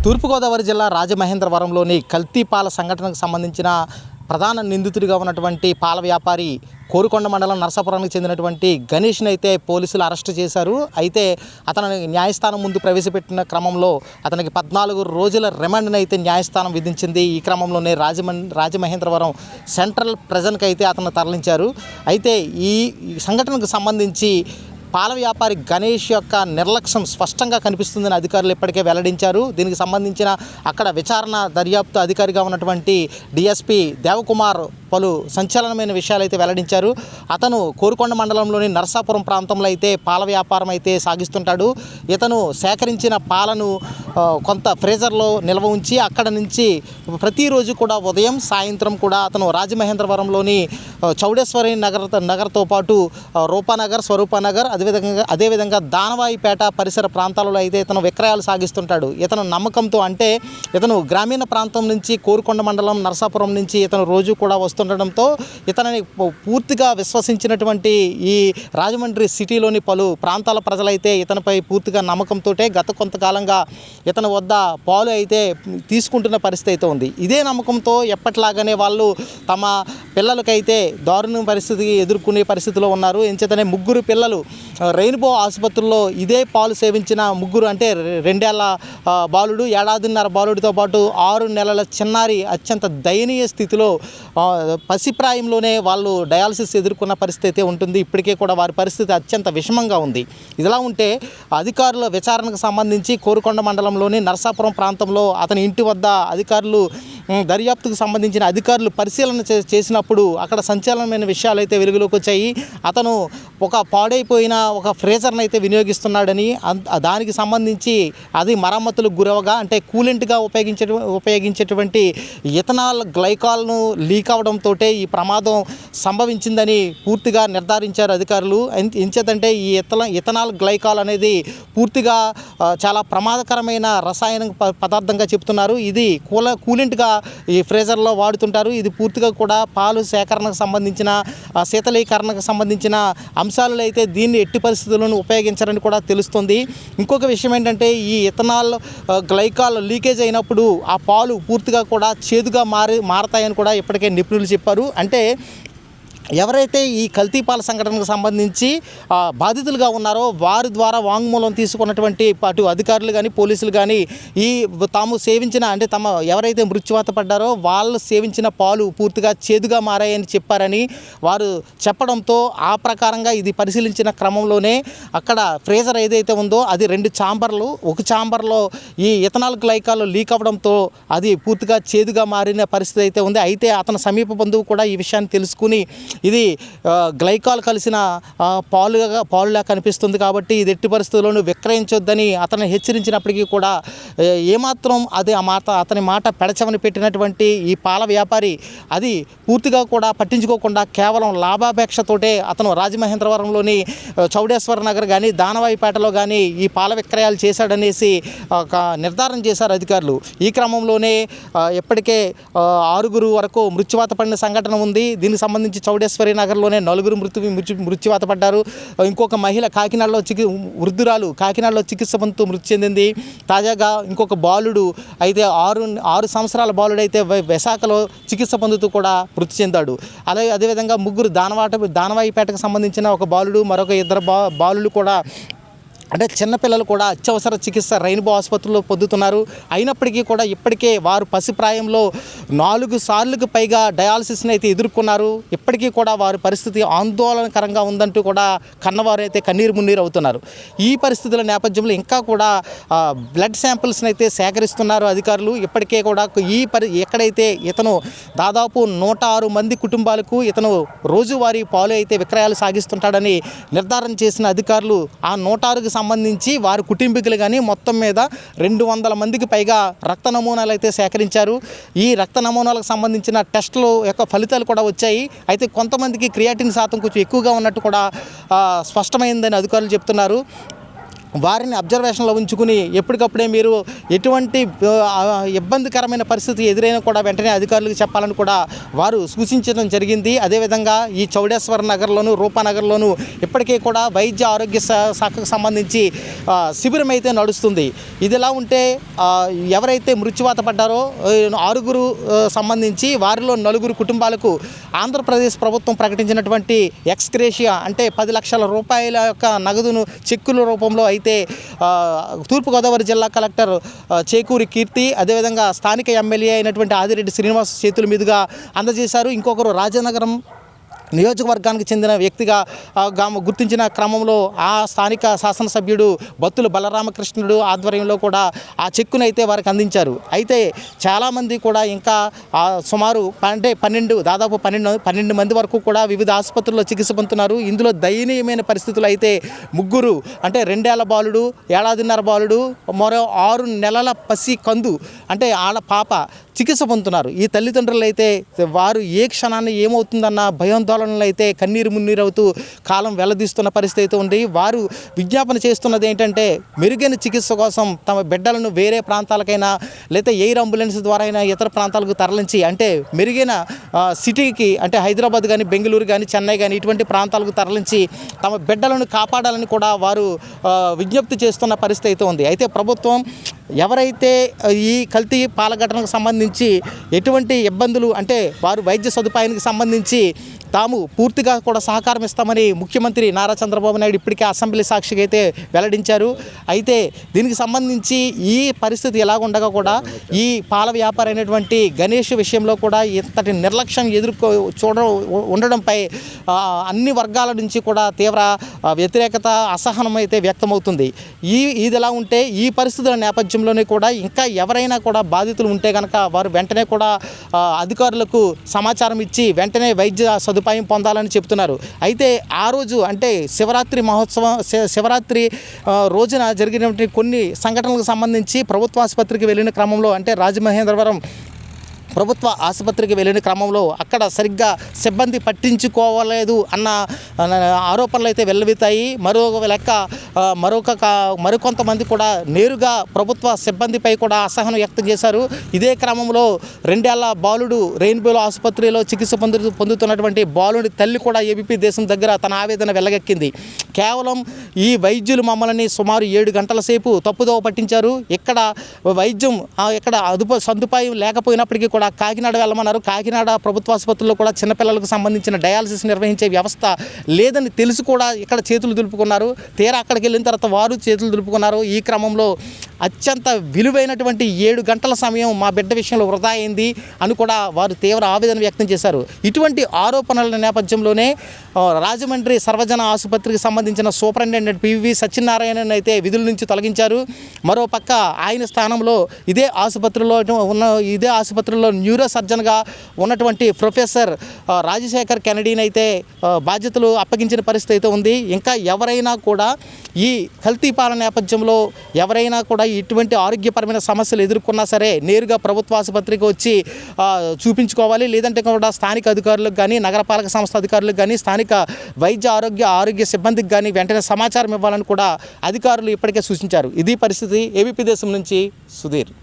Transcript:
తూర్పుగోదావరి జిల్లా రాజమహేంద్రవరంలోని కల్తీ పాల సంఘటనకు సంబంధించిన ప్రధాన నిందితుడిగా ఉన్నటువంటి పాల వ్యాపారి కోరుకొండ మండలం నరసాపురానికి చెందినటువంటి గణేష్ని అయితే పోలీసులు అరెస్ట్ చేశారు. అయితే అతను న్యాయస్థానం ముందు ప్రవేశపెట్టిన క్రమంలో అతనికి 14 రోజుల రిమాండ్ని అయితే న్యాయస్థానం విధించింది. ఈ క్రమంలోనే రాజమహేంద్రవరం సెంట్రల్ ప్రిజన్కి అయితే అతను తరలించారు. అయితే ఈ సంఘటనకు సంబంధించి పాల వ్యాపారి గణేష్ యొక్క నిర్లక్ష్యం స్పష్టంగా కనిపిస్తుందని అధికారులు ఇప్పటికే వెల్లడించారు. దీనికి సంబంధించిన అక్కడ విచారణ దర్యాప్తు అధికారిగా ఉన్నటువంటి డిఎస్పీ దేవకుమార్ పలు సంచలనమైన విషయాలు అయితే వెల్లడించారు. అతను కోరుకొండ మండలంలోని నరసాపురం ప్రాంతంలో అయితే పాల వ్యాపారం అయితే సాగిస్తుంటాడు. ఇతను సేకరించిన పాలను కొంత ఫ్రీజర్లో నిల్వ ఉంచి అక్కడ నుంచి ప్రతిరోజు కూడా ఉదయం సాయంత్రం కూడా అతను రాజమహేంద్రవరంలోని చౌడేశ్వరి నగర్తో పాటు రూపానగర్, స్వరూపనగర్, అదేవిధంగా దానవాయిపేట పరిసర ప్రాంతాలలో అయితే ఇతను విక్రయాలు సాగిస్తుంటాడు. ఇతను నమ్మకంతో, అంటే ఇతను గ్రామీణ ప్రాంతం నుంచి కోరుకొండ మండలం నరసాపురం నుంచి ఇతను రోజు కూడా వస్తుండటంతో ఇతనిని పూర్తిగా విశ్వసించినటువంటి ఈ రాజమండ్రి సిటీలోని పలు ప్రాంతాల ప్రజలైతే ఇతనిపై పూర్తిగా నమ్మకంతో గత కొంతకాలంగా ఇతని వద్ద పాలు అయితే తీసుకుంటున్న పరిస్థితి అయితే ఉంది. ఇదే నమ్మకంతో ఎప్పటిలాగానే వాళ్ళు తమ పిల్లలకైతే దారుణ పరిస్థితికి ఎదుర్కొనే పరిస్థితిలో ఉన్నారు. ఎంచేతనే 3 పిల్లలు రెయిన్బో ఆసుపత్రిలో ఇదే పాలు సేవించిన 3, అంటే 2 ఏళ్ల బాలుడు, 1.5 బాలుడితో పాటు 6 నెలల చిన్నారి అత్యంత దయనీయ స్థితిలో పసిప్రాయంలోనే వాళ్ళు డయాలసిస్ ఎదుర్కొన్న పరిస్థితి అయితే ఉంటుంది. ఇప్పటికే కూడా వారి పరిస్థితి అత్యంత విషమంగా ఉంది. ఇదిలా ఉంటే అధికారుల విచారణకు సంబంధించి కోరుకొండ మండలంలోని నరసాపురం ప్రాంతంలో అతని ఇంటి వద్ద అధికారులు దర్యాప్తుకు సంబంధించిన అధికారులు పరిశీలన చేసినప్పుడు అక్కడ సంచలనమైన విషయాలు అయితే వెలుగులోకి వచ్చాయి. అతను ఒక పాడైపోయిన ఒక ఫ్రీజర్ని అయితే వినియోగిస్తున్నాడని, దానికి సంబంధించి అది మరమ్మతులకు గురవగా, అంటే కూలెంట్గా ఉపయోగించేటువంటి ఇథనాల్ గ్లైకాల్ను లీక్ అవడంతో ఈ ప్రమాదం సంభవించిందని పూర్తిగా నిర్ధారించారు అధికారులు. ఎంచేతంటే ఈ ఇథనాల్ గ్లైకాల్ అనేది పూర్తిగా చాలా ప్రమాదకరమైన రసాయన పదార్థంగా చెప్తున్నారు. ఇది కూలెంట్గా ఈ ఫ్రీజర్లో వాడుతుంటారు. ఇది పూర్తిగా కూడా పాలు సేకరణకు సంబంధించిన, శీతలీకరణకు సంబంధించిన అంశాలలో అయితే దీన్ని ఎట్టి పరిస్థితుల్లోనూ ఉపయోగించారని కూడా తెలుస్తుంది. ఇంకొక విషయం ఏంటంటే ఈ ఇథనాల్ గ్లైకాల్ లీకేజ్ అయినప్పుడు ఆ పాలు పూర్తిగా కూడా చేదుగా మారతాయని కూడా ఇప్పటికే నిపుణులు చెప్పారు. అంటే ఎవరైతే ఈ కల్తీ పాల సంఘటనకు సంబంధించి బాధితులుగా ఉన్నారో వారి ద్వారా వాంగ్మూలం తీసుకున్నటువంటి అటు అధికారులు కానీ పోలీసులు కానీ ఈ తాము సేవించిన, అంటే ఎవరైతే మృత్యువాత పడ్డారో వాళ్ళు సేవించిన పాలు పూర్తిగా చేదుగా మారాయని చెప్పారని వారు చెప్పడంతో ఆ ప్రకారంగా ఇది పరిశీలించిన క్రమంలోనే అక్కడ ఫ్రీజర్ ఏదైతే ఉందో అది 2 ఛాంబర్లు, ఒక ఛాంబర్లో ఈ ఇథనాల్ గ్లైకాల్ లీక్ అవ్వడంతో అది పూర్తిగా చేదుగా మారిన పరిస్థితి అయితే ఉంది. అయితే అతని సమీప బంధువు కూడా ఈ విషయాన్ని తెలుసుకుని ఇది గ్లైకాల్ కలిసిన పాలులా కనిపిస్తుంది కాబట్టి ఇది ఎట్టి పరిస్థితుల్లోనూ విక్రయించొద్దని అతను హెచ్చరించినప్పటికీ కూడా ఏమాత్రం అతని మాట పెడచమని పెట్టినటువంటి ఈ పాల వ్యాపారి అది పూర్తిగా కూడా పట్టించుకోకుండా కేవలం లాభాపేక్షతోటే అతను రాజమహేంద్రవరంలోని చౌడేశ్వర నగర్ కానీ దానవాయిపేటలో కానీ ఈ పాల విక్రయాలు చేశాడనేసి నిర్ధారణ చేశారు అధికారులు. ఈ క్రమంలోనే ఇప్పటికే 6 వరకు మృత్యువాత పడిన సంఘటన ఉంది. దీనికి సంబంధించి చౌడేశ్వరి నగర్లోనే 4 మృత్యువాత పడ్డారు. ఇంకొక మహిళ వృద్ధురాలు కాకినాడలో చికిత్స పొందుతూ మృతి చెందింది. తాజాగా ఇంకొక బాలుడు అయితే 6 సంవత్సరాల బాలుడు అయితే విశాఖలో చికిత్స పొందుతూ కూడా మృతి చెందాడు. అదేవిధంగా 3 దానవాయిపేటకు సంబంధించిన ఒక బాలుడు, మరొక 2 బాలులు కూడా, అంటే చిన్నపిల్లలు కూడా అత్యవసర చికిత్స రెయిన్బో ఆసుపత్రిలో పొందుతున్నారు. అయినప్పటికీ కూడా ఇప్పటికే వారు పసిప్రాయంలో 4 సార్లకు పైగా డయాలసిస్ని అయితే ఎదుర్కొన్నారు. ఇప్పటికీ కూడా వారి పరిస్థితి ఆందోళనకరంగా ఉందంటూ కూడా కన్నవారు అయితే కన్నీరు మున్నీరు అవుతున్నారు. ఈ పరిస్థితుల నేపథ్యంలో ఇంకా కూడా బ్లడ్ శాంపిల్స్ని అయితే సేకరిస్తున్నారు అధికారులు. ఇప్పటికే కూడా ఎక్కడైతే ఇతను దాదాపు 106 మంది కుటుంబాలకు ఇతను రోజువారీ పాలు అయితే విక్రయాలు సాగిస్తుంటాడని నిర్ధారణ చేసిన అధికారులు ఆ 106కి సంబంధించి వారి కుటుంబీకులు కానీ మొత్తం మీద 200 మందికి పైగా రక్త నమూనాలు అయితే సేకరించారు. ఈ రక్త నమూనాలకు సంబంధించిన టెస్టుల యొక్క ఫలితాలు కూడా వచ్చాయి. అయితే కొంతమందికి క్రియాటిన్ శాతం కొంచెం ఎక్కువగా ఉన్నట్టు కూడా స్పష్టమైందని అధికారులు చెప్తున్నారు. వారిని అబ్జర్వేషన్లో ఉంచుకుని ఎప్పటికప్పుడే మీరు ఎటువంటి ఇబ్బందికరమైన పరిస్థితి ఎదురైనా కూడా వెంటనే అధికారులకు చెప్పాలని కూడా వారు సూచించడం జరిగింది. అదేవిధంగా ఈ చౌడేశ్వర నగర్లోను రూపానగర్లోను ఇప్పటికే కూడా వైద్య ఆరోగ్య శాఖకు సంబంధించి శిబిరం అయితే నడుస్తుంది. ఇదిలా ఉంటే ఎవరైతే మృత్యువాత పడ్డారో 6 సంబంధించి వారిలో 4 కుటుంబాలకు ఆంధ్రప్రదేశ్ ప్రభుత్వం ప్రకటించినటువంటి ఎక్స్గ్రేషియా అంటే 10 లక్షల రూపాయల యొక్క నగదును చెక్కుల రూపంలో అయితే తూర్పుగోదావరి జిల్లా కలెక్టర్ చేకూరి కీర్తి అదేవిధంగా స్థానిక ఎమ్మెల్యే అయినటువంటి ఆదిరెడ్డి శ్రీనివాస్ చేతుల మీదుగా అందజేశారు. ఇంకొకరు రాజనగరం నియోజకవర్గానికి చెందిన వ్యక్తిగా గుర్తించిన క్రమంలో ఆ స్థానిక శాసనసభ్యుడు బత్తుల బలరామకృష్ణుడు ఆధ్వర్యంలో కూడా ఆ చెక్కునైతే వారికి అందించారు. అయితే చాలామంది కూడా ఇంకా సుమారు దాదాపు 12 మంది వరకు కూడా వివిధ ఆసుపత్రుల్లో చికిత్స పొందుతున్నారు. ఇందులో దయనీయమైన పరిస్థితులు అయితే 3 అంటే 2 ఏళ్ల బాలుడు, 1.5 బాలుడు, మరో 6 నెలల పసి కందు అంటే పాప చికిత్స పొందుతున్నారు. ఈ తల్లిదండ్రులు అయితే వారు ఏ క్షణాన్ని ఏమవుతుందన్న భయాందోళనలు అయితే కన్నీరు మున్నీరవుతూ కాలం వెల్లదీస్తున్న పరిస్థితి అయితే ఉంది. వారు విజ్ఞాపన చేస్తున్నది ఏంటంటే మెరుగైన చికిత్స కోసం తమ బిడ్డలను వేరే ప్రాంతాలకైనా లేదా ఎయిర్ అంబులెన్స్ ద్వారా అయినా ఇతర ప్రాంతాలకు తరలించి అంటే మెరుగైన సిటీకి అంటే హైదరాబాద్ కానీ బెంగళూరు కానీ చెన్నై కానీ ఇటువంటి ప్రాంతాలకు తరలించి తమ బిడ్డలను కాపాడాలని కూడా వారు విజ్ఞప్తి చేస్తున్న పరిస్థితి అయితే ఉంది. అయితే ప్రభుత్వం ఎవరైతే ఈ కల్తీ పాల ఘటనకు సంబంధించి ఎటువంటి ఇబ్బందులు అంటే వారు వైద్య సదుపాయానికి సంబంధించి తాము పూర్తిగా కూడా సహకారం ఇస్తామని ముఖ్యమంత్రి నారా చంద్రబాబు నాయుడు ఇప్పటికే అసెంబ్లీ సాక్షిగా అయితే వెల్లడించారు. అయితే దీనికి సంబంధించి ఈ పరిస్థితి ఎలాగుండగా కూడా ఈ పాల వ్యాపారి అయినటువంటి గణేష్ విషయంలో కూడా ఇంతటి నిర్లక్ష్యం ఉండడంపై అన్ని వర్గాల నుంచి కూడా తీవ్ర వ్యతిరేకత అసహనం అయితే వ్యక్తమవుతుంది. ఇదిలా ఉంటే ఈ పరిస్థితుల నేపథ్యంలోనే కూడా ఇంకా ఎవరైనా కూడా బాధితులు ఉంటే కనుక వారు వెంటనే కూడా అధికారులకు సమాచారం ఇచ్చి వెంటనే వైద్య సదుపాయం పొందాలని చెప్తున్నారు. అయితే ఆ రోజు అంటే శివరాత్రి రోజున జరిగినటువంటి కొన్ని సంఘటనలకు సంబంధించి ప్రభుత్వ ఆసుపత్రికి వెళ్ళిన క్రమంలో అంటే రాజమహేంద్రవరం ప్రభుత్వ ఆసుపత్రికి వెళ్ళిన క్రమంలో అక్కడ సరిగ్గా సిబ్బంది పట్టించుకోవలేదు అన్న ఆరోపణలు అయితే వెల్లువెత్తాయి. మరికొంతమంది కూడా నేరుగా ప్రభుత్వ సిబ్బందిపై కూడా అసహనం వ్యక్తం చేశారు. ఇదే క్రమంలో 2 ఏళ్ల బాలుడు రెయిన్బోలో ఆసుపత్రిలో చికిత్స పొందుతున్నటువంటి బాలుడి తల్లి కూడా ఏబీపీ దేశం దగ్గర తన ఆవేదన వెల్లగక్కింది. కేవలం ఈ వైద్యులు మమ్మల్ని సుమారు 7 గంటల సేపు తప్పుదోవ పట్టించారు. ఇక్కడ వైద్యం ఇక్కడ సదుపాయం లేకపోయినప్పటికీ కూడా కాకినాడ వెళ్ళమన్నారు. కాకినాడ ప్రభుత్వ ఆసుపత్రుల్లో కూడా చిన్నపిల్లలకు సంబంధించిన డయాలసిస్ నిర్వహించే వ్యవస్థ లేదని తెలిసి కూడా ఇక్కడ చేతులు దులుపుకున్నారు. తీరా అక్కడికి వెళ్ళిన తర్వాత వారు చేతులు దులుపుకున్నారు. ఈ క్రమంలో అత్యంత విలువైనటువంటి 7 గంటల సమయం మా బిడ్డ విషయంలో వృధా అయింది అని కూడా వారు తీవ్ర ఆవేదన వ్యక్తం చేశారు. ఇటువంటి ఆరోపణల నేపథ్యంలోనే రాజమండ్రి సర్వజన ఆసుపత్రికి సంబంధించిన సూపరింటెండెంట్ పివి సత్యనారాయణన్ అయితే విధుల నుంచి తొలగించారు. మరోపక్క ఆయన స్థానంలో ఇదే ఆసుపత్రిలో న్యూరో సర్జన్గా ఉన్నటువంటి ప్రొఫెసర్ రాజశేఖర్ కెనడీని అయితే బాధ్యతలు అప్పగించిన పరిస్థితి అయితే ఉంది. ఇంకా ఎవరైనా కూడా ఈ కల్తీ పాలన నేపథ్యంలో ఎవరైనా కూడా ఇటువంటి ఆరోగ్యపరమైన సమస్యలు ఎదుర్కొన్నా సరే నేరుగా ప్రభుత్వ ఆసుపత్రికి వచ్చి చూపించుకోవాలి. లేదంటే కూడా స్థానిక అధికారులకు కానీ నగరపాలక సంస్థ అధికారులకు కానీ స్థానిక వైద్య ఆరోగ్య సిబ్బందికి కానీ వెంటనే సమాచారం ఇవ్వాలని కూడా అధికారులు ఇప్పటికే సూచించారు. ఇది పరిస్థితి. ఏబీపీ దేశం నుంచి సుధీర్.